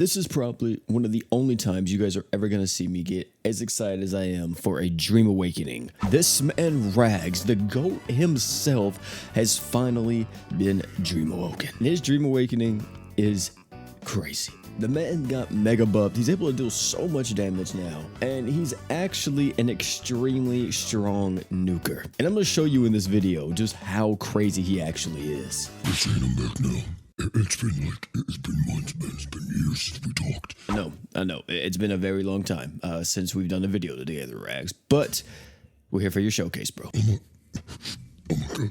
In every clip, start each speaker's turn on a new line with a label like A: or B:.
A: This is probably one of the only times you guys are ever going to see me get as excited as I am for a dream awakening. This man Rags, the GOAT himself, has finally been dream awoken. His dream awakening is crazy. The man got mega buffed. He's able to deal so much damage now. And he's actually an extremely strong nuker. And I'm going to show you in this video just how crazy he actually is.
B: We're saying I'm back now. It's been months, man. It's been years since we talked.
A: I know. It's been a very long time since we've done a video together, Rags. But we're here for your showcase, bro.
B: Oh my god.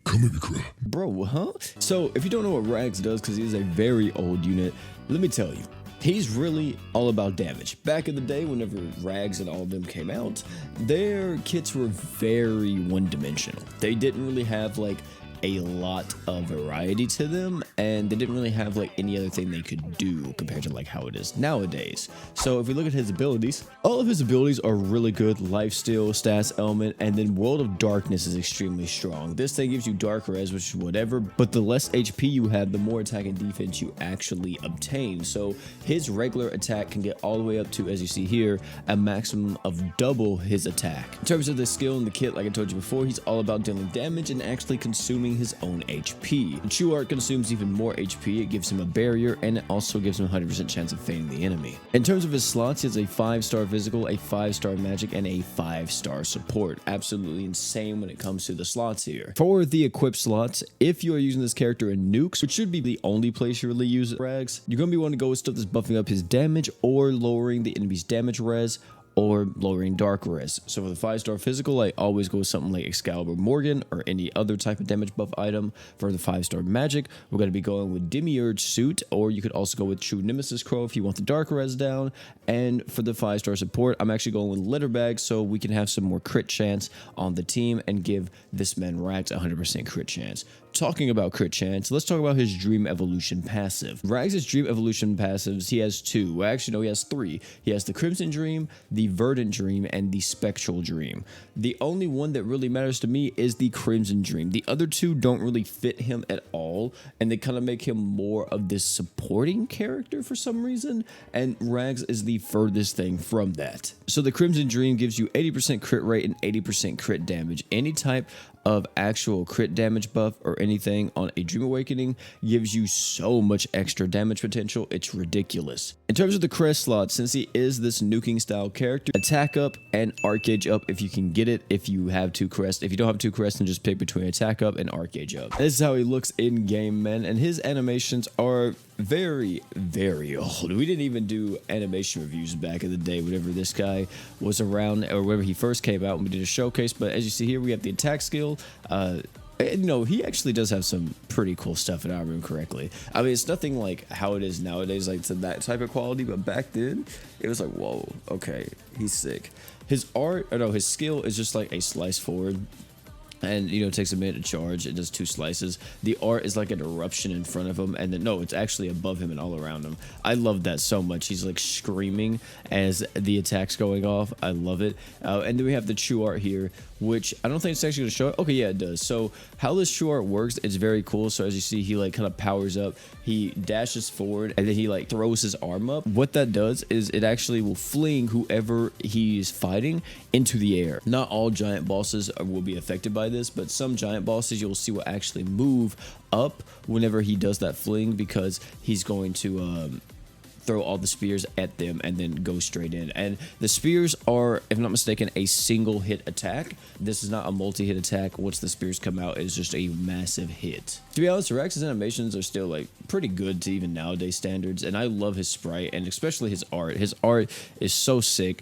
B: Come make me cry.
A: Bro, huh? So, if you don't know what Rags does, because he is a very old unit, let me tell you. He's really all about damage. Back in the day, whenever Rags and all of them came out, their kits were very one-dimensional. They didn't really have, like, a lot of variety to them, and they didn't really have like any other thing they could do compared to like how it is nowadays. So if we look at his abilities, all of his abilities are really good. Lifesteal, stats, element, and then World of Darkness is extremely strong. This thing gives you dark res, which is whatever, but the less HP you have, the more attack and defense you actually obtain. So his regular attack can get all the way up to, as you see here, a maximum of double his attack. In terms of the skill in the kit, like I told you before, he's all about dealing damage and actually consuming his own HP. The True Art consumes even more HP. It gives him a barrier, and it also gives him a 100% chance of fading the enemy. In terms of his slots, he has a 5-star physical, a 5-star magic, and a 5-star support. Absolutely insane when it comes to the slots here. For the equip slots, if you are using this character in nukes, which should be the only place you really use Rags, you're going to be wanting to go with stuff that's buffing up his damage or lowering the enemy's damage res, or lowering dark res. So for the 5-star physical, I always go with something like Excalibur Morgan or any other type of damage buff item. For the 5-star magic, we're going to be going with Demiurge Suit, or you could also go with True Nemesis Crow if you want the dark res down. And for the 5-star support, I'm actually going with Litter Bag so we can have some more crit chance on the team and give this man Rags 100% crit chance. Talking about crit chance, let's talk about his Dream Evolution passive. Rags' Dream Evolution passives, he has two. Well, actually, no, he has three. He has the Crimson Dream, the Verdant Dream, and the Spectral Dream. The only one that really matters to me is the Crimson Dream. The other two don't really fit him at all, and they kind of make him more of this supporting character for some reason, and Rags is the furthest thing from that. So the Crimson Dream gives you 80% crit rate and 80% crit damage. Any type of actual crit damage buff or anything on a Dream Awakening gives you so much extra damage potential, it's ridiculous. In terms of the crest slot, since he is this nuking style character, attack up and arc gauge up if you can get it, if you have 2 crests. If you don't have 2 crests, then just pick between attack up and arc gauge up. This is how he looks in game, man, and his animations are very, very old. We didn't even do animation reviews back in the day whenever this guy was around, or whenever he first came out and we did a showcase. But as you see here, we have the attack skill. No, he actually does have some pretty cool stuff in our room correctly. I mean, it's nothing like how it is nowadays, like to that type of quality, but back then it was like, whoa, okay, he's sick. His his skill is just like a slice forward. And, you know, it takes a minute to charge. It does 2 slices. The art is like an eruption in front of him. And then, no, it's actually above him and all around him. I love that so much. He's like screaming as the attack's going off. I love it. And then we have the True Art here, which I don't think it's actually going to show it. Okay, yeah, it does. So how this True Art works, it's very cool. So as you see, he like kind of powers up. He dashes forward and then he like throws his arm up. What that does is it actually will fling whoever he's fighting into the air. Not all giant bosses will be affected by this, but some giant bosses you'll see will actually move up whenever he does that fling, because he's going to throw all the spears at them and then go straight in. And the spears are, if I'm not mistaken, a single hit attack. This is not a multi-hit attack. Once the spears come out, it's just a massive hit. To be honest, Rax's animations are still like pretty good to even nowadays standards, and I love his sprite and especially his art. His art is so sick.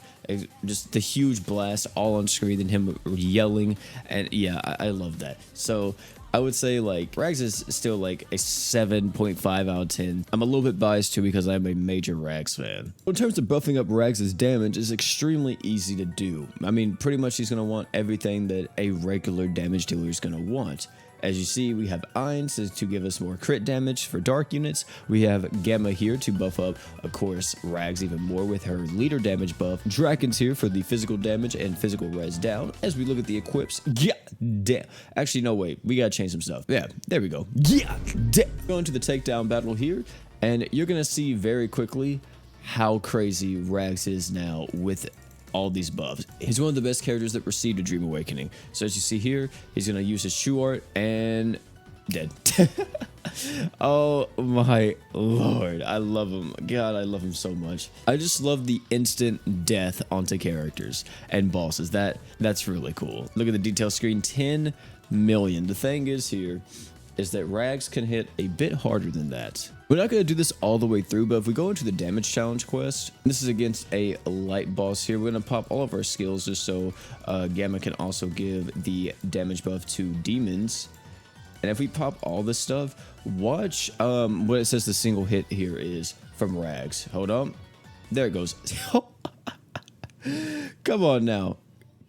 A: Just the huge blast all on screen and him yelling, and yeah, I love that. So I would say like Rags is still like a 7.5 out of 10. I'm a little bit biased too because I'm a major Rags fan. In terms of buffing up Rags' damage, is extremely easy to do. I mean, pretty much he's going to want everything that a regular damage dealer is going to want. As you see, we have Eins to give us more crit damage for dark units. We have Gamma here to buff up, of course, Rags even more with her leader damage buff. Draken's here for the physical damage and physical res down. As we look at the equips, yeah, damn. Actually, no, wait, we gotta change some stuff. Yeah, there we go. Yeah, damn. Going to the takedown battle here. And you're going to see very quickly how crazy Rags is now with all these buffs. He's one of the best characters that received a Dream Awakening. So as you see here, he's going to use his true art and dead. Oh my lord, I love him. God, I love him so much. I just love the instant death onto characters and bosses. That's really cool. Look at the detail screen, 10 million. The thing is here is that Rags can hit a bit harder than that. We're not going to do this all the way through, but if we go into the damage challenge quest, this is against a light boss here. We're going to pop all of our skills just so Gamma can also give the damage buff to demons. And if we pop all this stuff, watch what it says the single hit here is from Rags. Hold on. There it goes. Come on now.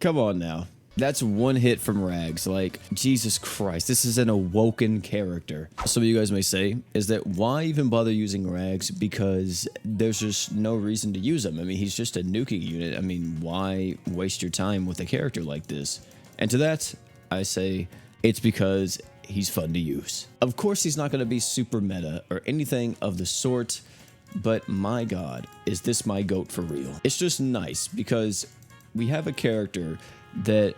A: Come on now. That's one hit from Rags. Like, Jesus Christ, this is an awoken character. Some of you guys may say is that why even bother using Rags, because there's just no reason to use him. I mean, he's just a nuking unit. I mean, why waste your time with a character like this? And to that, I say it's because he's fun to use. Of course, he's not going to be super meta or anything of the sort, but my God, is this my goat for real? It's just nice because we have a character that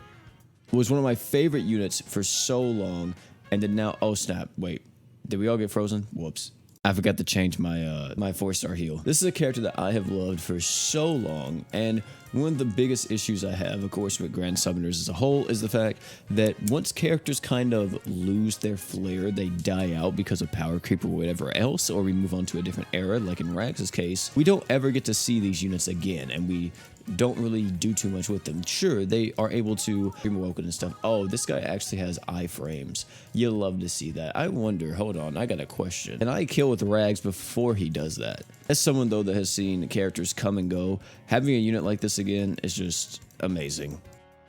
A: was one of my favorite units for so long, and then now, oh snap, wait, did we all get frozen? Whoops. I forgot to change my my 4-star heal. This is a character that I have loved for so long, and one of the biggest issues I have, of course, with Grand Summoners as a whole is the fact that once characters kind of lose their flair, they die out because of power creep or whatever else, or we move on to a different era, like in Rags' case, we don't ever get to see these units again, and we don't really do too much with them. Sure, they are able to Dream Awoken and stuff. Oh, this guy actually has iframes. You'll love to see that. I wonder, hold on, I got a question. Can I kill with Rags before he does that? As someone, though, that has seen characters come and go, having a unit like this again is just amazing.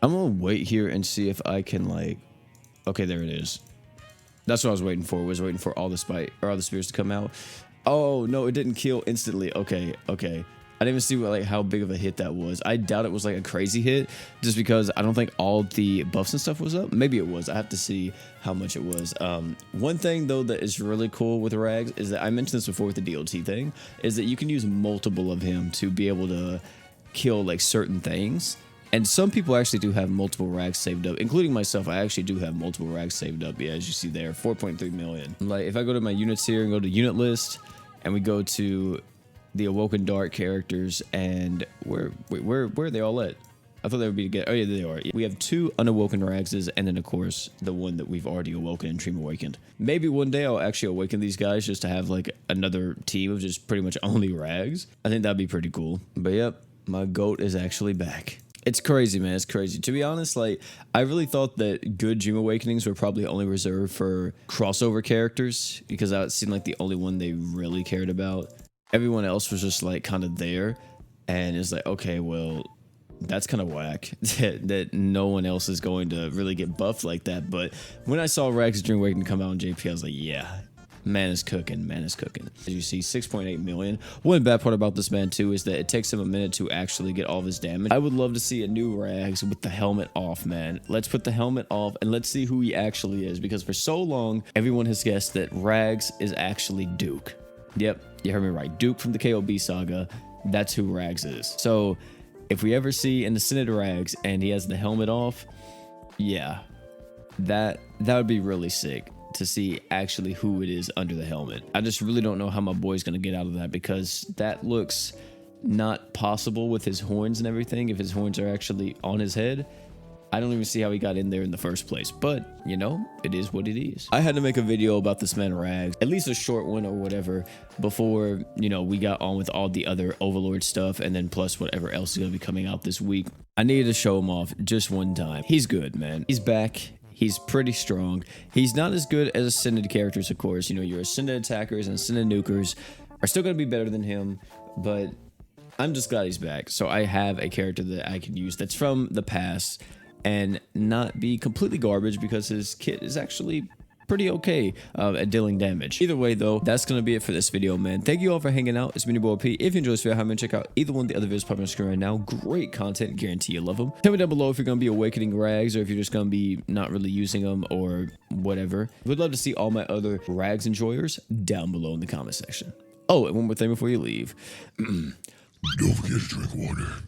A: I'm gonna wait here and see if I can, like... Okay, there it is. That's what I was waiting for, all the spears to come out. Oh, no, it didn't kill instantly. Okay. I didn't even see what, like, how big of a hit that was. I doubt it was like a crazy hit, just because I don't think all the buffs and stuff was up. Maybe it was. I have to see how much it was. One thing though that is really cool with Rags is that I mentioned this before with the DLT thing, is that you can use multiple of him to be able to kill like certain things. And some people actually do have multiple Rags saved up, including myself. I actually do have multiple Rags saved up. Yeah, as you see there, 4.3 million. Like if I go to my units here and go to unit list, and we go to the Awoken Dark characters, and where are they all at? I thought they would be together. Oh yeah, they are. We have 2 unawoken Ragses, and then of course the one that we've already awoken and Dream Awakened. Maybe one day I'll actually awaken these guys just to have like another team of just pretty much only Rags. I think that'd be pretty cool. But yep, my goat is actually back. It's crazy, man. It's crazy. To be honest, like, I really thought that good Dream Awakenings were probably only reserved for crossover characters, because that seemed like the only one they really cared about. Everyone else was just like kind of there, and it's like, okay, well, that's kind of whack that no one else is going to really get buffed like that. But when I saw Rags Dream Awakening come out on JP, I was like, yeah, man is cooking, man is cooking. As you see, 6.8 million. One bad part about this man too is that it takes him a minute to actually get all of his damage. I would love to see a new Rags with the helmet off, man. Let's put the helmet off and let's see who he actually is, because for so long everyone has guessed that Rags is actually Duke. Yep, you heard me right. Duke from the KOB saga. That's who Rags is. So if we ever see an Ascended Rags and he has the helmet off, yeah, that would be really sick to see actually who it is under the helmet. I just really don't know how my boy's gonna get out of that, because that looks not possible with his horns and everything. If his horns are actually on his head, I don't even see how he got in there in the first place, but you know, it is what it is. I had to make a video about this man Rags, at least a short one or whatever, before, you know, we got on with all the other Overlord stuff, and then plus whatever else is going to be coming out this week. I needed to show him off just one time. He's good, man. He's back. He's pretty strong. He's not as good as Ascended characters, of course. You know, your Ascended attackers and Ascended nukers are still going to be better than him, but I'm just glad he's back. So I have a character that I can use that's from the past and not be completely garbage, because his kit is actually pretty okay at dealing damage. Either way though, that's gonna be it for this video, man. Thank you all for hanging out. It's been your boy P. If you enjoyed this video, have me check out either one of the other videos popping on the screen right now. Great content, guarantee you love them. Tell me down below if you're gonna be awakening Rags, or if you're just gonna be not really using them or whatever. Would love to see all my other Rags enjoyers down below in the comment section. Oh, and one more thing before you leave.
B: Don't forget to drink water.